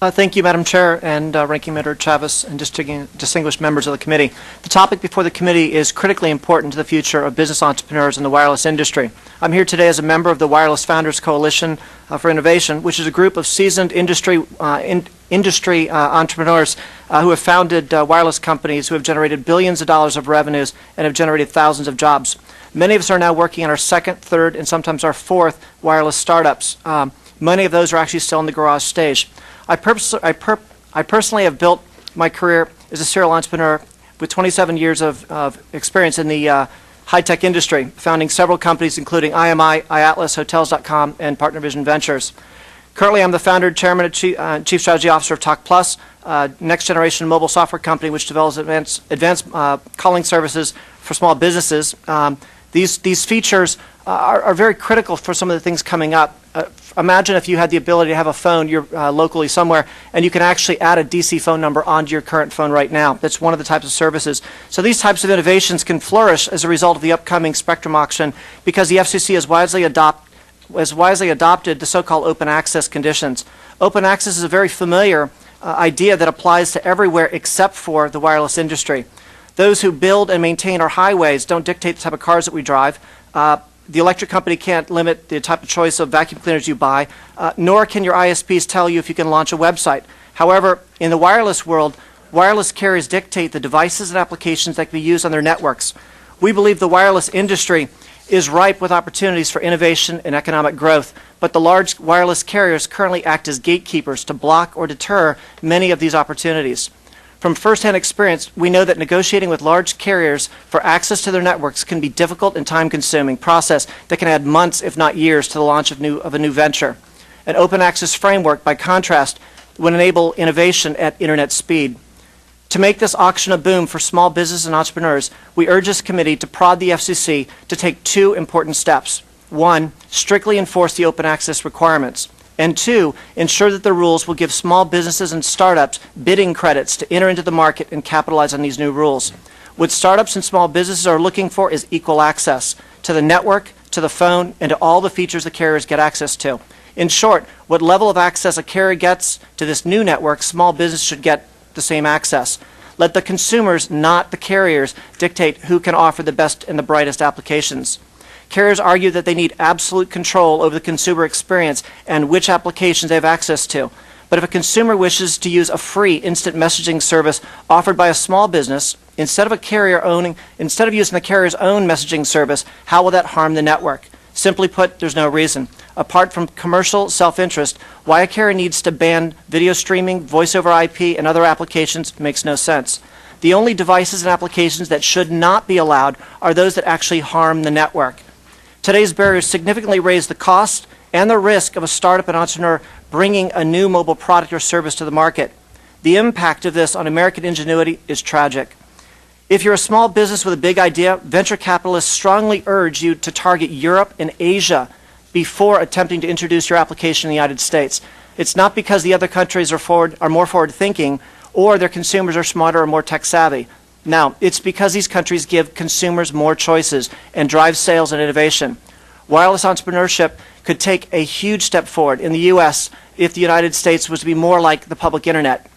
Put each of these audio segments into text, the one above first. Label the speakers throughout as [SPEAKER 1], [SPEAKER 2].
[SPEAKER 1] Thank you, Madam Chair and Ranking Member Chavez and distinguished members of the committee. The topic before the committee is critically important to the future of business entrepreneurs in the wireless industry. I'm here today as a member of the Wireless Founders Coalition for Innovation, which is a group of seasoned industry entrepreneurs who have founded wireless companies who have generated billions of dollars of revenues and have generated thousands of jobs. Many of us are now working on our second, third, and sometimes our fourth wireless startups. Many of those are actually still in the garage stage. I personally have built my career as a serial entrepreneur with 27 years of experience in the high-tech industry, founding several companies including IMI, iAtlas, Hotels.com, and Partner Vision Ventures. Currently, I'm the founder, chairman, and chief strategy officer of TalkPlus, next-generation mobile software company which develops advanced calling services for small businesses. These features are very critical for some of the things coming up. Imagine if you had the ability to have a phone locally somewhere, and you can actually add a DC phone number onto your current phone right now. That's one of the types of services. So these types of innovations can flourish as a result of the upcoming spectrum auction because the FCC has wisely adopted the so-called open access conditions. Open access is a very familiar idea that applies to everywhere except for the wireless industry. Those who build and maintain our highways don't dictate the type of cars that we drive. The electric company can't limit the type of choice of vacuum cleaners you buy, nor can your ISPs tell you if you can launch a website. However, in the wireless world, wireless carriers dictate the devices and applications that can be used on their networks. We believe the wireless industry is ripe with opportunities for innovation and economic growth, but the large wireless carriers currently act as gatekeepers to block or deter many of these opportunities. From firsthand experience, we know that negotiating with large carriers for access to their networks can be difficult and time-consuming process that can add months, if not years, to the launch of a new venture. An open access framework, by contrast, would enable innovation at internet speed. To make this auction a boom for small business and entrepreneurs, we urge this committee to prod the FCC to take two important steps. One, strictly enforce the open access requirements. And two, ensure that the rules will give small businesses and startups bidding credits to enter into the market and capitalize on these new rules. What startups and small businesses are looking for is equal access to the network, to the phone, and to all the features the carriers get access to. In short, what level of access a carrier gets to this new network, small business should get the same access. Let the consumers, not the carriers, dictate who can offer the best and the brightest applications. Carriers argue that they need absolute control over the consumer experience and which applications they have access to. But if a consumer wishes to use a free instant messaging service offered by a small business, instead of using the carrier's own messaging service, how will that harm the network? Simply put, there's no reason. Apart from commercial self-interest, why a carrier needs to ban video streaming, voice over IP, and other applications makes no sense. The only devices and applications that should not be allowed are those that actually harm the network. Today's barriers significantly raise the cost and the risk of a startup and entrepreneur bringing a new mobile product or service to the market. The impact of this on American ingenuity is tragic. If you're a small business with a big idea, venture capitalists strongly urge you to target Europe and Asia before attempting to introduce your application in the United States. It's not because the other countries are more forward-thinking or their consumers are smarter or more tech-savvy. Now, it's because these countries give consumers more choices and drive sales and innovation. Wireless entrepreneurship could take a huge step forward in the U.S. if the United States was to be more like the public internet.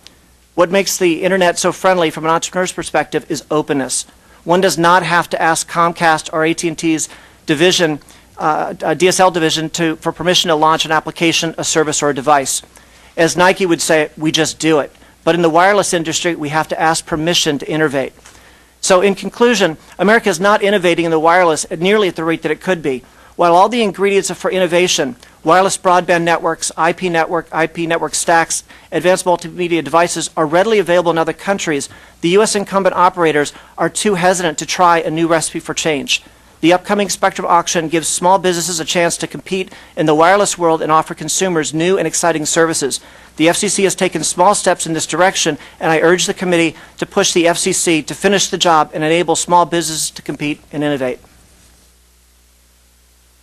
[SPEAKER 1] What makes the internet so friendly from an entrepreneur's perspective is openness. One does not have to ask Comcast or AT&T's division, DSL division for permission to launch an application, a service, or a device. As Nike would say, we just do it. But in the wireless industry, we have to ask permission to innovate. So in conclusion, America is not innovating in the wireless nearly at the rate that it could be. While all the ingredients for innovation, wireless broadband networks, IP network stacks, advanced multimedia devices are readily available in other countries, the U.S. incumbent operators are too hesitant to try a new recipe for change. The upcoming spectrum auction gives small businesses a chance to compete in the wireless world and offer consumers new and exciting services. The FCC has taken small steps in this direction, and I urge the committee to push the FCC to finish the job and enable small businesses to compete and innovate.